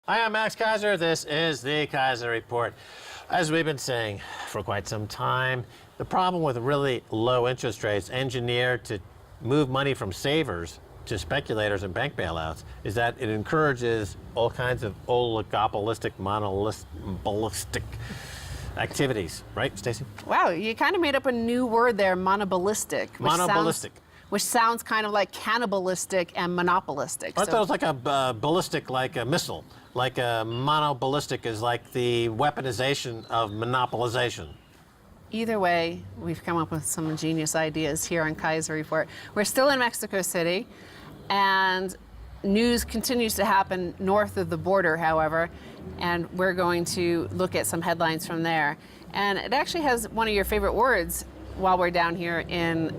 Hi, I'm Max Keiser. This is the Keiser Report. As we've been saying for quite some time, the problem with really low interest rates engineered to move money from savers to speculators and bank bailouts is that it encourages all kinds of oligopolistic, monopolistic activities. Right, Stacey? Wow, you kind of made up a new word there, monopolistic. Which sounds kind of like cannibalistic and monopolistic. I thought it was like a ballistic, like a missile. Like a monoballistic is like the weaponization of monopolization. Either way, we've come up with some ingenious ideas here on Keiser Report. We're still in Mexico City, and news continues to happen north of the border, however, and we're going to look at some headlines from there. And it actually has one of your favorite words while we're down here in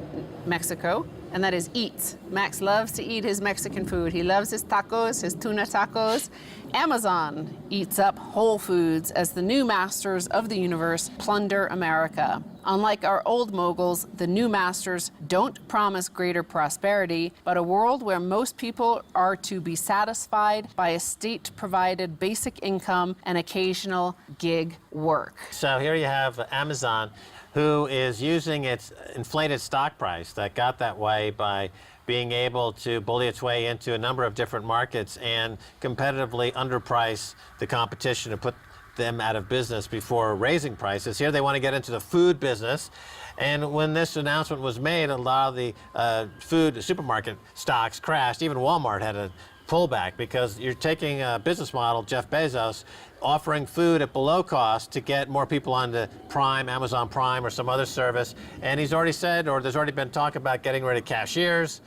Mexico, and that is eat. Max loves to eat his Mexican food. He loves his tacos, his tuna tacos. Amazon eats up Whole Foods as the new masters of the universe plunder America. Unlike our old moguls, the new masters don't promise greater prosperity, but a world where most people are to be satisfied by a state-provided basic income and occasional gig work. So here you have Amazon, who is using its inflated stock price that got that way by being able to bully its way into a number of different markets and competitively underprice the competition and put them out of business before raising prices. Here they want to get into the food business. And when this announcement was made, a lot of the food supermarket stocks crashed. Even Walmart had a pullback because you're taking a business model, Jeff Bezos, offering food at below cost to get more people onto Prime, Amazon Prime, or some other service. And he's already said, or there's already been talk about getting rid of cashiers,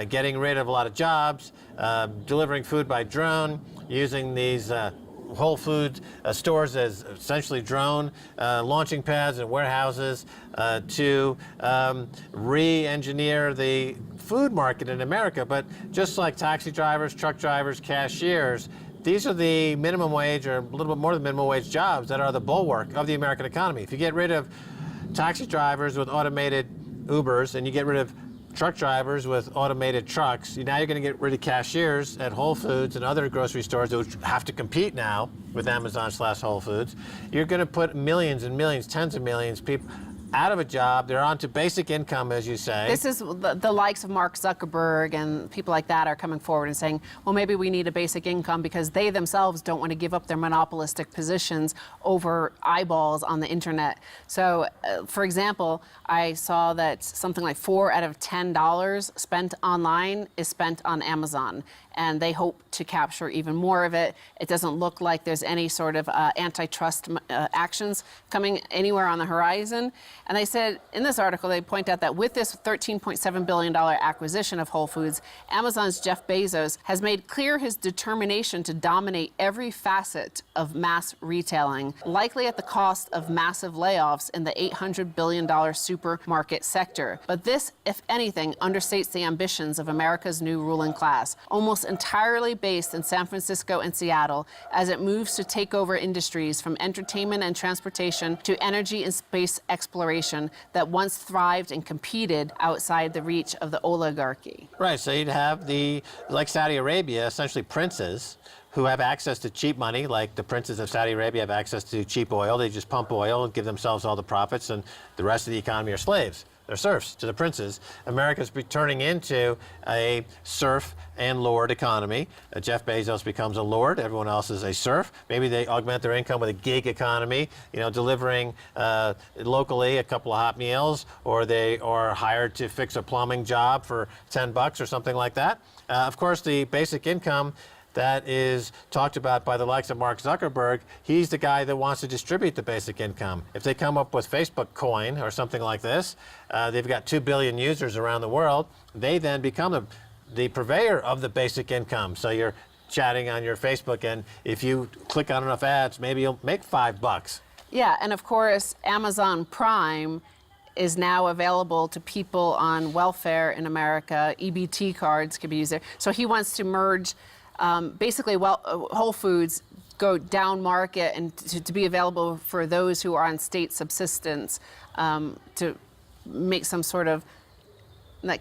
getting rid of a lot of jobs, delivering food by drone, using these Whole Foods stores as essentially drone launching pads and warehouses to re-engineer the food market in America. But just like taxi drivers, truck drivers, cashiers, these are the minimum wage or a little bit more than minimum wage jobs that are the bulwark of the American economy. If you get rid of taxi drivers with automated Ubers and you get rid of truck drivers with automated trucks, now you're going to get rid of cashiers at Whole Foods and other grocery stores that have to compete now with Amazon/Whole Foods. You're going to put millions and millions, tens of millions of people out of a job. They're on to basic income, as you say. This is the likes of Mark Zuckerberg and people like that are coming forward and saying, well, maybe we need a basic income because they themselves don't want to give up their monopolistic positions over eyeballs on the internet. So, for example, I saw that something like 4 out of $10 spent online is spent on Amazon, and they hope to capture even more of it. It doesn't look like there's any sort of antitrust actions coming anywhere on the horizon. And they said, in this article, they point out that with this $13.7 billion acquisition of Whole Foods, Amazon's Jeff Bezos has made clear his determination to dominate every facet of mass retailing, likely at the cost of massive layoffs in the $800 billion supermarket sector. But this, if anything, understates the ambitions of America's new ruling class, almost entirely based in San Francisco and Seattle, as it moves to take over industries from entertainment and transportation to energy and space exploration that once thrived and competed outside the reach of the oligarchy. Right, so you'd have like Saudi Arabia, essentially princes who have access to cheap money, like the princes of Saudi Arabia have access to cheap oil. They just pump oil and give themselves all the profits, and the rest of the economy are slaves. They're serfs to the princes. America's turning into a serf and lord economy. Jeff Bezos becomes a lord. Everyone else is a serf. Maybe they augment their income with a gig economy, delivering locally a couple of hot meals, or they are hired to fix a plumbing job for $10 or something like that. Of course, the basic income that is talked about by the likes of Mark Zuckerberg, he's the guy that wants to distribute the basic income. If they come up with Facebook coin or something like this, they've got 2 billion users around the world, they then become the purveyor of the basic income. So you're chatting on your Facebook, and if you click on enough ads, maybe you'll make $5. Yeah, and of course, Amazon Prime is now available to people on welfare in America. EBT cards can be used there. So he wants to merge basically Whole Foods go down market and to be available for those who are on state subsistence to make some sort of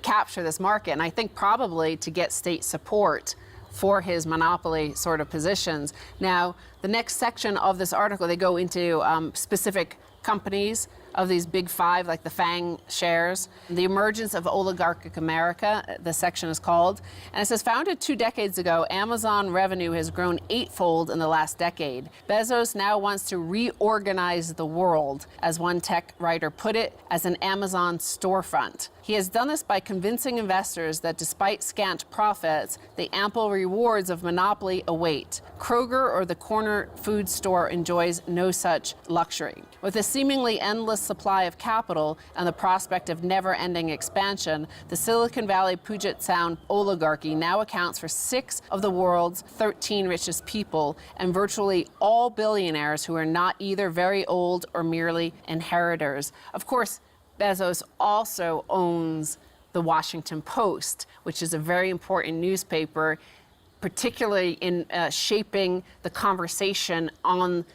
capture this market. And I think probably to get state support for his monopoly sort of positions. Now, the next section of this article, they go into specific companies of these big five, like the FANG shares. The emergence of oligarchic America, the section is called. And it says, founded 2 decades ago, Amazon revenue has grown 8-fold in the last decade. Bezos now wants to reorganize the world, as one tech writer put it, as an Amazon storefront. He has done this by convincing investors that despite scant profits, the ample rewards of monopoly await. Kroger or the corner food store enjoys no such luxury. With a seemingly endless supply of capital and the prospect of never-ending expansion, the Silicon Valley Puget Sound oligarchy now accounts for 6 of the world's 13 richest people and virtually all billionaires who are not either very old or merely inheritors. Of course, Bezos also owns the Washington Post, which is a very important newspaper, particularly in shaping the conversation on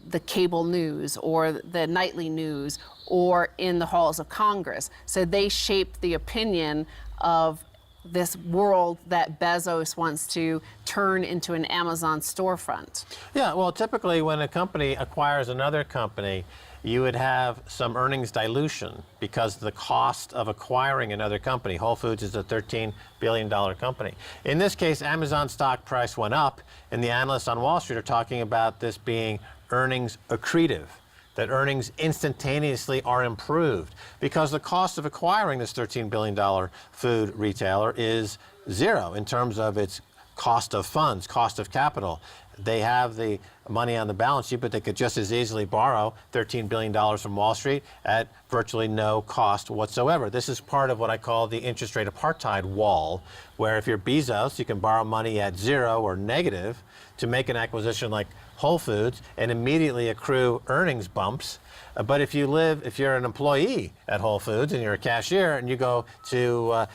the cable news or the nightly news or in the halls of Congress. So they shape the opinion of this world that Bezos wants to turn into an Amazon storefront. Yeah, well, typically when a company acquires another company, you would have some earnings dilution because of the cost of acquiring another company. Whole Foods is a $13 billion company. In this case, Amazon's stock price went up, and the analysts on Wall Street are talking about this being earnings accretive, that earnings instantaneously are improved because the cost of acquiring this $13 billion food retailer is zero in terms of its cost of funds, cost of capital. They have the money on the balance sheet, but they could just as easily borrow $13 billion from Wall Street at virtually no cost whatsoever. This is part of what I call the interest rate apartheid wall, where if you're Bezos, you can borrow money at zero or negative to make an acquisition like Whole Foods and immediately accrue earnings bumps. But if you're an employee at Whole Foods and you're a cashier and you go to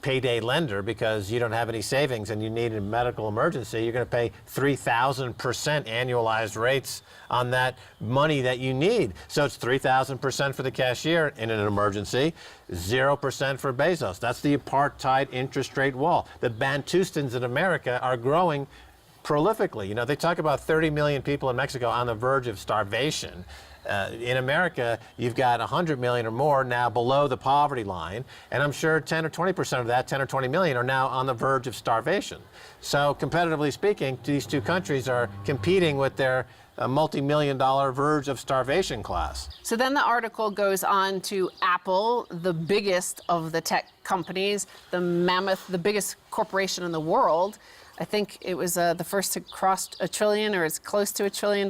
payday lender because you don't have any savings and you need a medical emergency, you're going to pay 3,000% annualized rates on that money that you need. So it's 3,000% for the cashier in an emergency, 0% for Bezos. That's the apartheid interest rate wall. The Bantustans in America are growing prolifically. You know, they talk about 30 million people in Mexico on the verge of starvation. In America, you've got 100 million or more now below the poverty line, and I'm sure 10 or 20% of that, 10 or 20 million, are now on the verge of starvation. So competitively speaking, these two countries are competing with their multi-million-dollar verge of starvation class. So then the article goes on to Apple, the biggest of the tech companies, the mammoth, the biggest corporation in the world. I think it was the first to cross $1 trillion, or it's close to $1 trillion.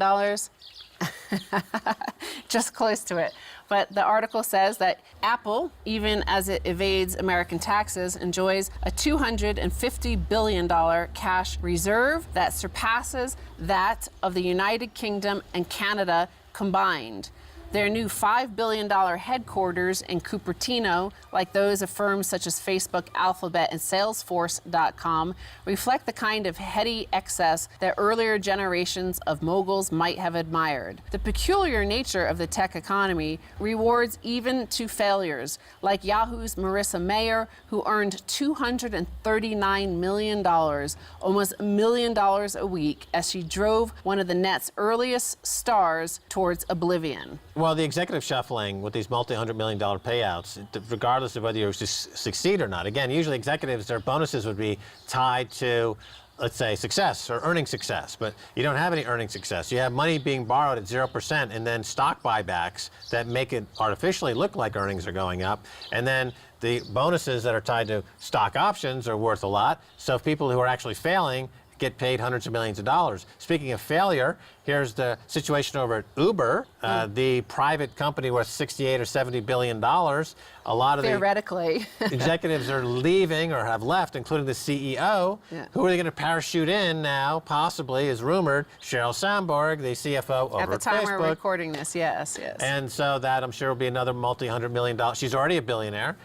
Just close to it. But the article says that Apple, even as it evades American taxes, enjoys a $250 billion cash reserve that surpasses that of the United Kingdom and Canada combined. Their new $5 billion headquarters in Cupertino, like those of firms such as Facebook, Alphabet, and Salesforce.com, reflect the kind of heady excess that earlier generations of moguls might have admired. The peculiar nature of the tech economy rewards even to failures, like Yahoo's Marissa Mayer, who earned $239 million, almost $1 million a week, as she drove one of the net's earliest stars towards oblivion. Well, the executive shuffling with these multi-$100 million payouts, regardless of whether you succeed or not. Again, usually executives, their bonuses would be tied to, let's say, success or earning success, but you don't have any earning success. You have money being borrowed at 0% and then stock buybacks that make it artificially look like earnings are going up. And then the bonuses that are tied to stock options are worth a lot. So people who are actually failing get paid hundreds of millions of dollars. Speaking of failure, here's the situation over at Uber, the private company worth 68 or 70 billion dollars. A lot of theoretically the executives are leaving or have left, including the CEO. Yeah. Who are they going to parachute in now? Possibly, is rumored, Sheryl Sandberg, the CFO over at the time Facebook. we're recording this. Yes. And so that, I'm sure, will be another multi-$100 million. She's already a billionaire,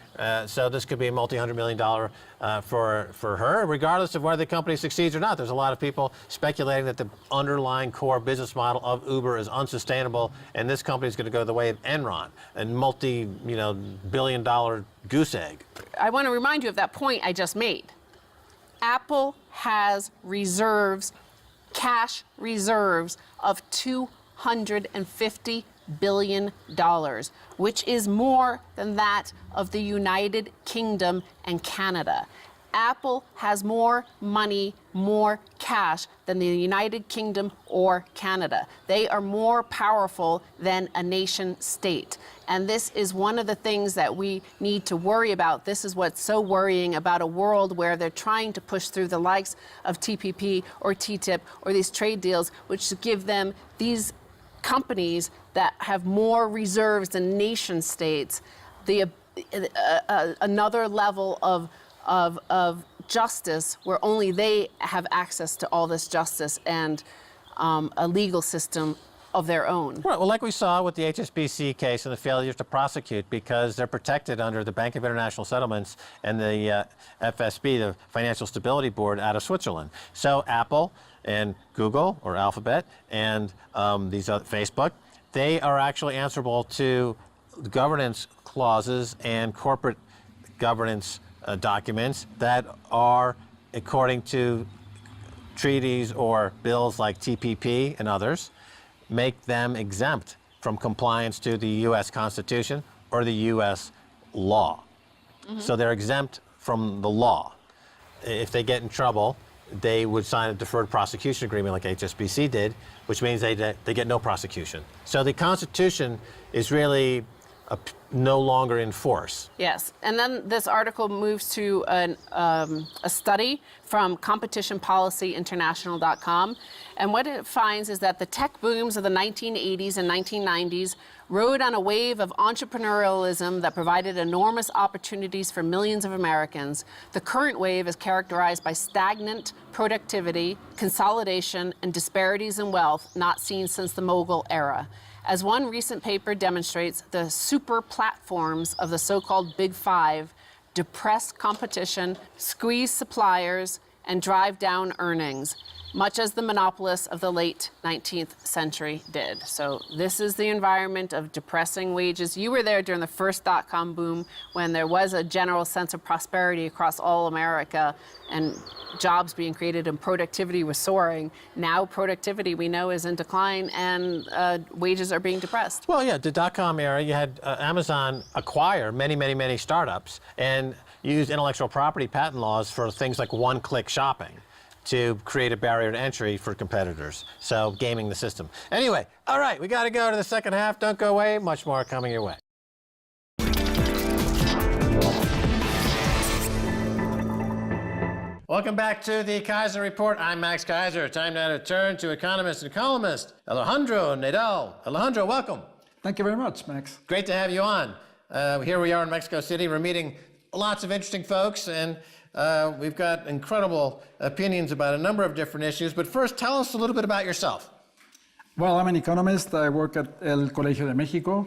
so this could be a multi-$100 million for her, regardless of whether the company succeeds or not. There's a lot of people speculating that the underlying core business model of Uber is unsustainable, and this company is going to go the way of Enron, a multi-billion-dollar goose egg. I want to remind you of that point I just made. Apple has reserves, cash reserves of $250 billion, which is more than that of the United Kingdom and Canada. Apple has more money, more cash than the United Kingdom or Canada. They are more powerful than a nation state. And this is one of the things that we need to worry about. This is what's so worrying about a world where they're trying to push through the likes of TPP or TTIP or these trade deals, which give them these companies that have more reserves than nation states, another level of justice where only they have access to all this justice and a legal system of their own. Right. Well, like we saw with the HSBC case and the failure to prosecute because they're protected under the Bank of International Settlements and the FSB, the Financial Stability Board out of Switzerland. So Apple and Google or Alphabet and these other, Facebook, they are actually answerable to governance clauses and corporate governance documents that are, according to treaties or bills like TPP and others, make them exempt from compliance to the U.S. Constitution or the U.S. law. Mm-hmm. So they're exempt from the law. If they get in trouble, they would sign a deferred prosecution agreement like HSBC did, which means they get no prosecution. So the Constitution is really no longer in force. Yes, and then this article moves to a study from competitionpolicyinternational.com, and what it finds is that the tech booms of the 1980s and 1990s rode on a wave of entrepreneurialism that provided enormous opportunities for millions of Americans. The current wave is characterized by stagnant productivity, consolidation, and disparities in wealth not seen since the mogul era. As one recent paper demonstrates, the super platforms of the so-called Big Five depress competition, squeeze suppliers, and drive down earnings, much as the monopolists of the late 19th century did. So this is the environment of depressing wages. You were there during the first dot-com boom when there was a general sense of prosperity across all America and jobs being created and productivity was soaring. Now productivity, we know, is in decline and wages are being depressed. Well, yeah, the dot-com era, you had Amazon acquire many startups and use intellectual property patent laws for things like one-click shopping to create a barrier to entry for competitors. So gaming the system. Anyway, all right, we got to go to the second half. Don't go away. Much more coming your way. Welcome back to the Keiser Report. I'm Max Keiser. Time now to turn to economist and columnist Alejandro Nadal. Alejandro, welcome. Thank you very much, Max. Great to have you on. Here we are in Mexico City. We're meeting lots of interesting folks, and we've got incredible opinions about a number of different issues. But first, tell us a little bit about yourself. Well, I'm an economist. I work at El Colegio de Mexico,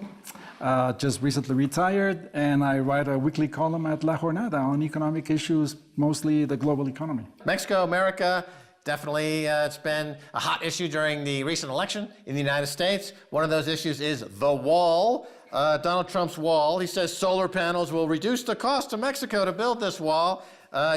just recently retired, and I write a weekly column at La Jornada on economic issues, mostly the global economy. Mexico, America, definitely it's been a hot issue during the recent election in the United States. One of those issues is the wall. Donald Trump's wall. He says solar panels will reduce the cost to Mexico to build this wall.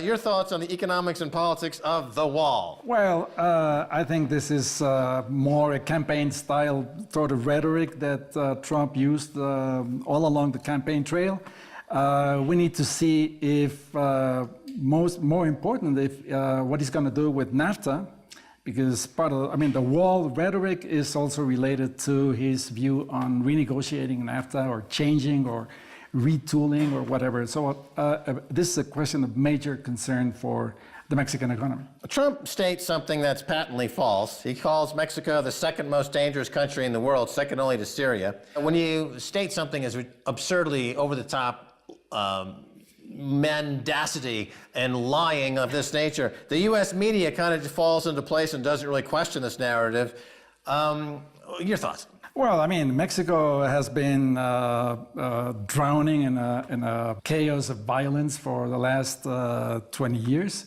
Your thoughts on the economics and politics of the wall? Well, I think this is more a campaign-style sort of rhetoric that Trump used all along the campaign trail. We need to see if, more important, if what he's going to do with NAFTA, because the wall rhetoric is also related to his view on renegotiating NAFTA or changing or retooling or whatever. So this is a question of major concern for the Mexican economy. Trump states something that's patently false. He calls Mexico the second most dangerous country in the world, second only to Syria. When you state something as absurdly over the top, mendacity and lying of this nature, the U.S. media kind of falls into place and doesn't really question this narrative. Your thoughts? Well, Mexico has been drowning in a chaos of violence for the last 20 years.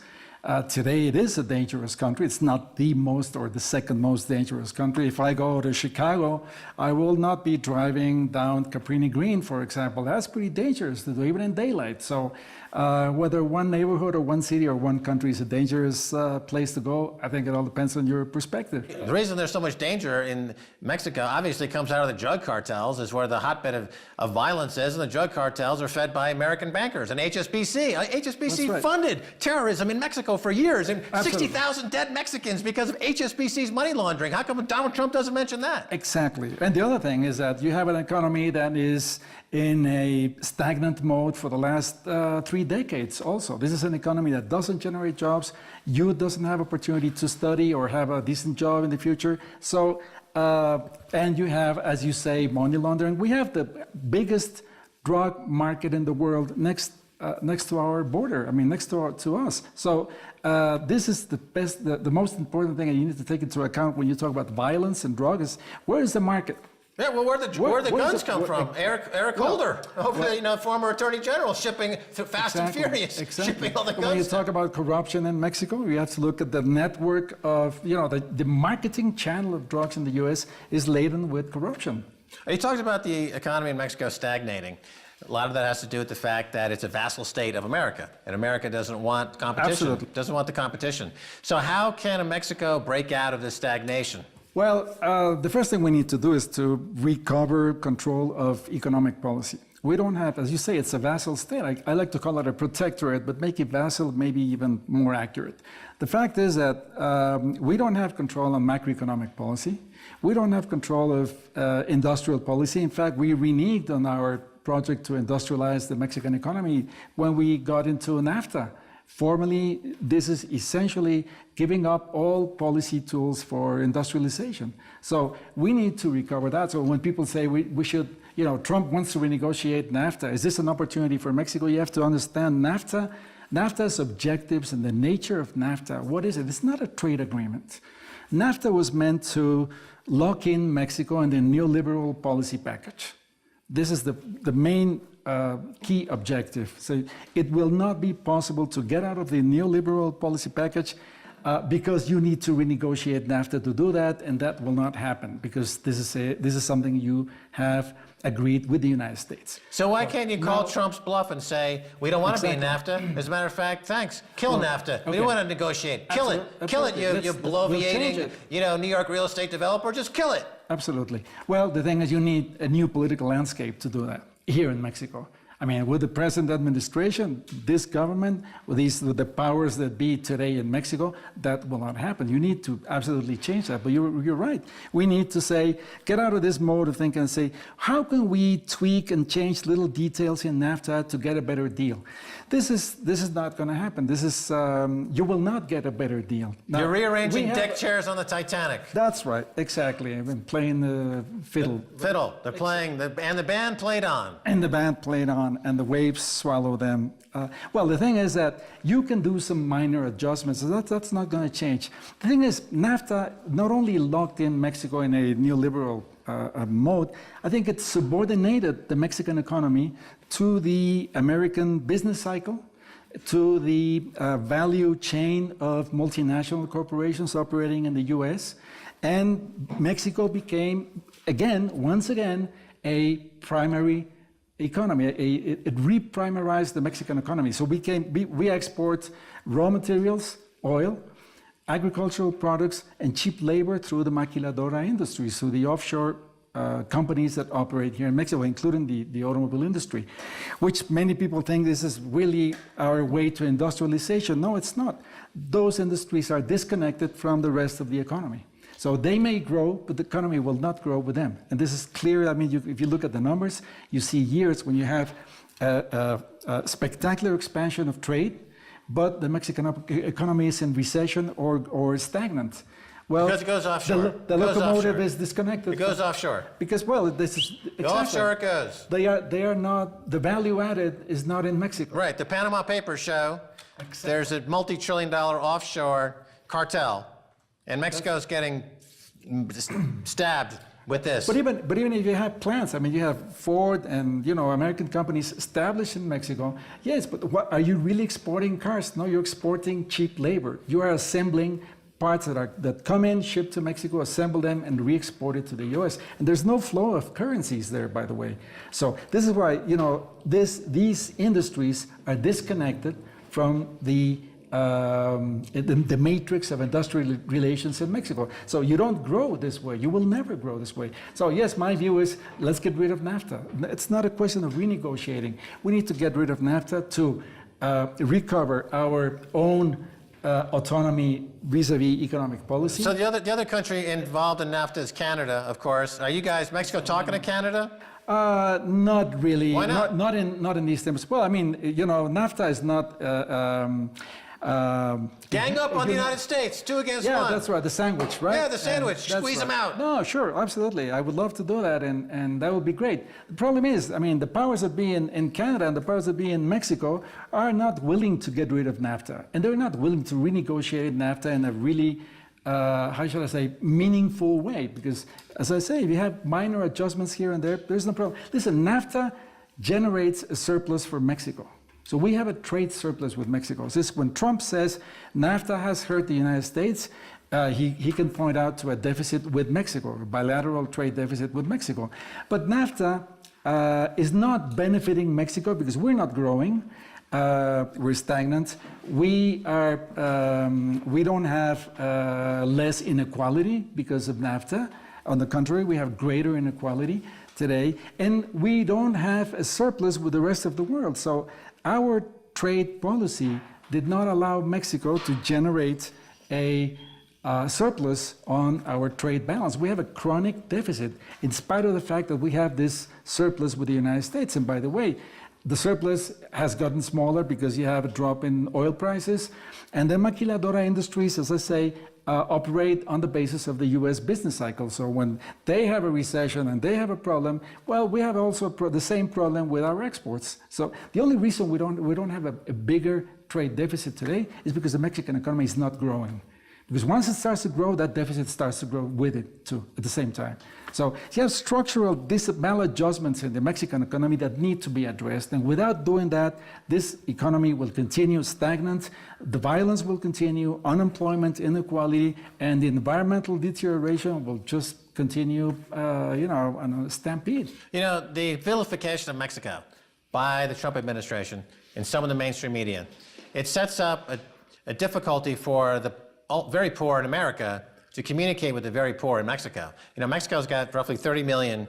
Today, it is a dangerous country. It's not the most or the second most dangerous country. If I go to Chicago, I will not be driving down Caprini Green, for example. That's pretty dangerous to do, even in daylight. So Whether one neighborhood or one city or one country is a dangerous place to go, I think it all depends on your perspective. The reason there's so much danger in Mexico obviously comes out of the drug cartels, is where the hotbed of violence is, and the drug cartels are fed by American bankers and HSBC. HSBC right. funded terrorism in Mexico for years, and Absolutely. 60,000 dead Mexicans because of HSBC's money laundering. How come Donald Trump doesn't mention that? Exactly. And the other thing is that you have an economy that is in a stagnant mode for the last 3 decades also. This is an economy that doesn't generate jobs. Youth doesn't have opportunity to study or have a decent job in the future. So, and you have, as you say, money laundering. We have the biggest drug market in the world next to our border. I mean, next to us. So this is the most important thing that you need to take into account when you talk about violence and drugs. Is where is the market? Yeah, well, where the guns come from? Eric Holder, former Attorney General, shipping Fast and Furious, shipping all the guns. When you talk about corruption in Mexico, you have to look at the network of, the marketing channel of drugs in the U.S. is laden with corruption. You talked about the economy in Mexico stagnating. A lot of that has to do with the fact that it's a vassal state of America, and America doesn't want competition. Absolutely. Doesn't want the competition. So how can Mexico break out of this stagnation? Well, the first thing we need to do is to recover control of economic policy. We don't have, as you say, it's a vassal state. I like to call it a protectorate, but make it vassal maybe even more accurate. The fact is that we don't have control on macroeconomic policy. We don't have control of industrial policy. In fact, we reneged on our project to industrialize the Mexican economy when we got into NAFTA. Formally, this is essentially giving up all policy tools for industrialization. So we need to recover that. So when people say we should, Trump wants to renegotiate NAFTA, is this an opportunity for Mexico? You have to understand NAFTA's objectives and the nature of NAFTA. What is it? It's not a trade agreement. NAFTA was meant to lock in Mexico in the neoliberal policy package. This is the main key objective. So it will not be possible to get out of the neoliberal policy package because you need to renegotiate NAFTA to do that, and that will not happen because this is something you have agreed with the United States. So why can't you call Trump's bluff and say, we don't want to be in NAFTA? As a matter of fact, thanks. Kill NAFTA. We don't want to negotiate. Kill it. Kill it, you bloviating, New York real estate developer. Just kill it. Absolutely. Well, the thing is you need a new political landscape to do that here in Mexico. I mean, with the present administration, this government, with the powers that be today in Mexico, that will not happen. You need to absolutely change that. But you're right. We need to say, get out of this mode of thinking and say, how can we tweak and change little details in NAFTA to get a better deal? This is not going to happen. This is you will not get a better deal. Now, you're rearranging deck chairs on the Titanic. That's right, exactly. I've been playing the fiddle. Fiddle. They're playing, and the band played on. And the band played on, and the waves swallow them. Well, the thing is that you can do some minor adjustments. So that's not going to change. The thing is, NAFTA not only locked in Mexico in a neoliberal mode, I think it subordinated the Mexican economy to the American business cycle, to the value chain of multinational corporations operating in the US, and Mexico became, once again, a primary economy. It reprimarized the Mexican economy. So we export raw materials, oil, agricultural products, and cheap labor through the maquiladora industry, so the offshore companies that operate here in Mexico, including the automobile industry, which many people think this is really our way to industrialization. No, it's not. Those industries are disconnected from the rest of the economy. So they may grow, but the economy will not grow with them. And this is clear. I mean, if you look at the numbers, you see years when you have a spectacular expansion of trade, but the Mexican economy is in recession or stagnant. Well, because it goes offshore. The locomotive is disconnected. It goes offshore. Because, well, this is exactly. Offshore it goes. They are not, the value added is not in Mexico. Right. The Panama Papers show there's a multi-trillion-dollar offshore cartel, and Mexico's getting stabbed with this. But even if you have plants, I mean, you have Ford and American companies established in Mexico. Yes, but what, are you really exporting cars? No, you're exporting cheap labor. You are assembling parts that come in, ship to Mexico, assemble them, and re-export it to the U.S. And there's no flow of currencies there, by the way. So this is why, you know, these industries are disconnected from the matrix of industrial relations in Mexico. So you don't grow this way. You will never grow this way. So yes, my view is let's get rid of NAFTA. It's not a question of renegotiating. We need to get rid of NAFTA to recover our own autonomy vis-a-vis economic policy. So the other country involved in NAFTA is Canada, of course. Are you guys, Mexico, talking to Canada? Not really. Why not? Not in these terms. Well, I mean, you know, NAFTA is not. Gang up on the United States, 2 against 1. Yeah, that's right. The sandwich, right? Yeah, the sandwich. Squeeze them out. No, sure, absolutely. I would love to do that, and that would be great. The problem is, I mean, the powers that be in Canada and the powers that be in Mexico are not willing to get rid of NAFTA, and they're not willing to renegotiate NAFTA in a really, how should I say, meaningful way. Because, as I say, if you have minor adjustments here and there, there's no problem. Listen, NAFTA generates a surplus for Mexico. So we have a trade surplus with Mexico. This, when Trump says NAFTA has hurt the United States, he can point out to a deficit with Mexico, a bilateral trade deficit with Mexico. But NAFTA is not benefiting Mexico because we're not growing. We're stagnant. We don't have less inequality because of NAFTA. On the contrary, we have greater inequality today, and we don't have a surplus with the rest of the world. So our trade policy did not allow Mexico to generate a surplus on our trade balance. We have a chronic deficit in spite of the fact that we have this surplus with the United States. And by the way, the surplus has gotten smaller because you have a drop in oil prices. And the maquiladora industries, as I say, operate on the basis of the U.S. business cycle. So when they have a recession and they have a problem, well, we have also the same problem with our exports. So the only reason we don't have a bigger trade deficit today is because the Mexican economy is not growing. Because once it starts to grow, that deficit starts to grow with it too, at the same time. So you have structural maladjustments in the Mexican economy that need to be addressed. And without doing that, this economy will continue stagnant, the violence will continue, unemployment, inequality, and the environmental deterioration will just continue, on a stampede. You know, the vilification of Mexico by the Trump administration in some of the mainstream media, it sets up a difficulty for the very poor in America to communicate with the very poor in Mexico. You know, Mexico's got roughly 30 million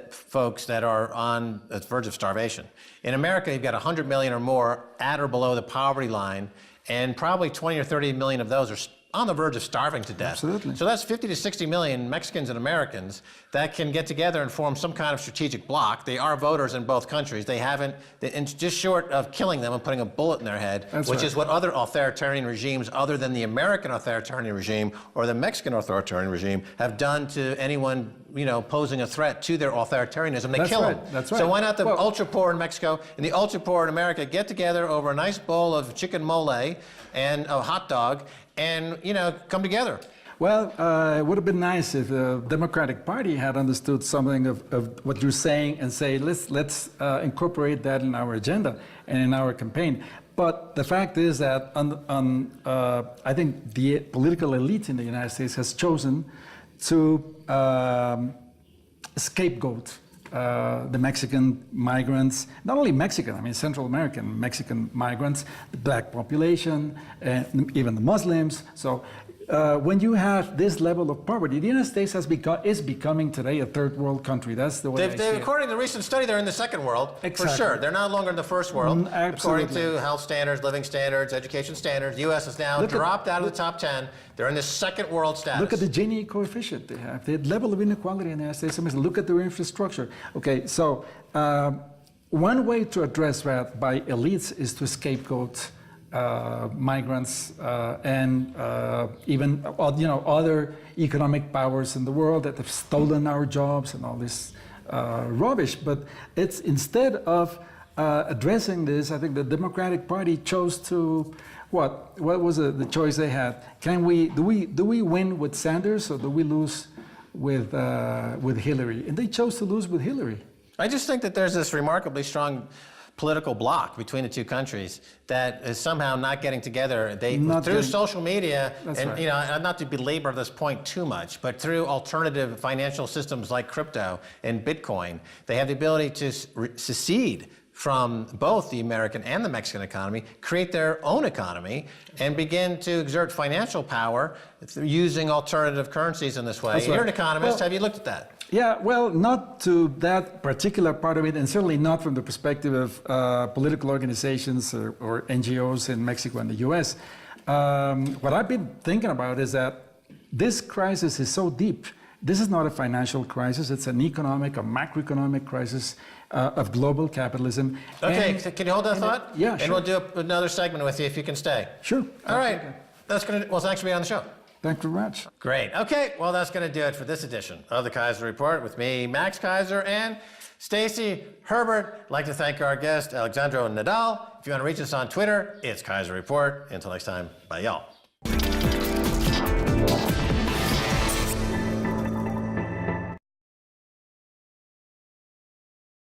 folks that are on the verge of starvation. In America, you've got 100 million or more at or below the poverty line, and probably 20 or 30 million of those are on the verge of starving to death. Absolutely. So that's 50 to 60 million Mexicans and Americans that can get together and form some kind of strategic bloc. They are voters in both countries. They haven't, just short of killing them and putting a bullet in their head, which is what other authoritarian regimes other than the American authoritarian regime or the Mexican authoritarian regime have done to anyone, you know, posing a threat to their authoritarianism. They kill them. That's right. So why not the ultra poor in Mexico and the ultra poor in America get together over a nice bowl of chicken mole and a hot dog and, you know, come together? Well, it would have been nice if the Democratic Party had understood something of what you're saying and say, let's incorporate that in our agenda and in our campaign. But the fact is that I think the political elite in the United States has chosen to scapegoat the Mexican migrants, not only Mexican, I mean Central American Mexican migrants, the black population, and even the Muslims. So when you have this level of poverty, the United States is becoming today a third world country. That's the way I see it. According to the recent study, they're in the second world, Exactly. for sure. They're no longer in the first world. Absolutely. According to health standards, living standards, education standards, the U.S. has now dropped out of the top 10. They're in the second world status. Look at the Gini coefficient they have. The level of inequality in the United States. Look at their infrastructure. Okay, so one way to address that by elites is to scapegoat migrants and even other economic powers in the world that have stolen our jobs and all this rubbish. But it's instead of addressing this, I think the Democratic Party chose to what was the choice they had? Do we win with Sanders or do we lose with Hillary? And they chose to lose with Hillary. I just think that there's this remarkably strong political bloc between the two countries that is somehow not getting together. They Not through getting- social media, That's and right. you know, not to belabor this point too much, but through alternative financial systems like crypto and Bitcoin, they have the ability to secede from both the American and the Mexican economy, create their own economy, and begin to exert financial power using alternative currencies in this way. That's You're an right. economist. Well- Have you looked at that? Yeah, well, not to that particular part of it, and certainly not from the perspective of political organizations or NGOs in Mexico and the US. What I've been thinking about is that this crisis is so deep. This is not a financial crisis, it's an economic, a macroeconomic crisis of global capitalism. Okay, And- can you hold that thought? Yeah, And sure. we'll do another segment with you if you can stay. Sure. All right. That's gonna. Well, thanks for being on the show. Thank you very much. Great. Okay. Well, that's going to do it for this edition of the Keiser Report with me, Max Keiser, and Stacy Herbert. I'd like to thank our guest, Alexandro Nadal. If you want to reach us on Twitter, it's Keiser Report. Until next time, bye, y'all.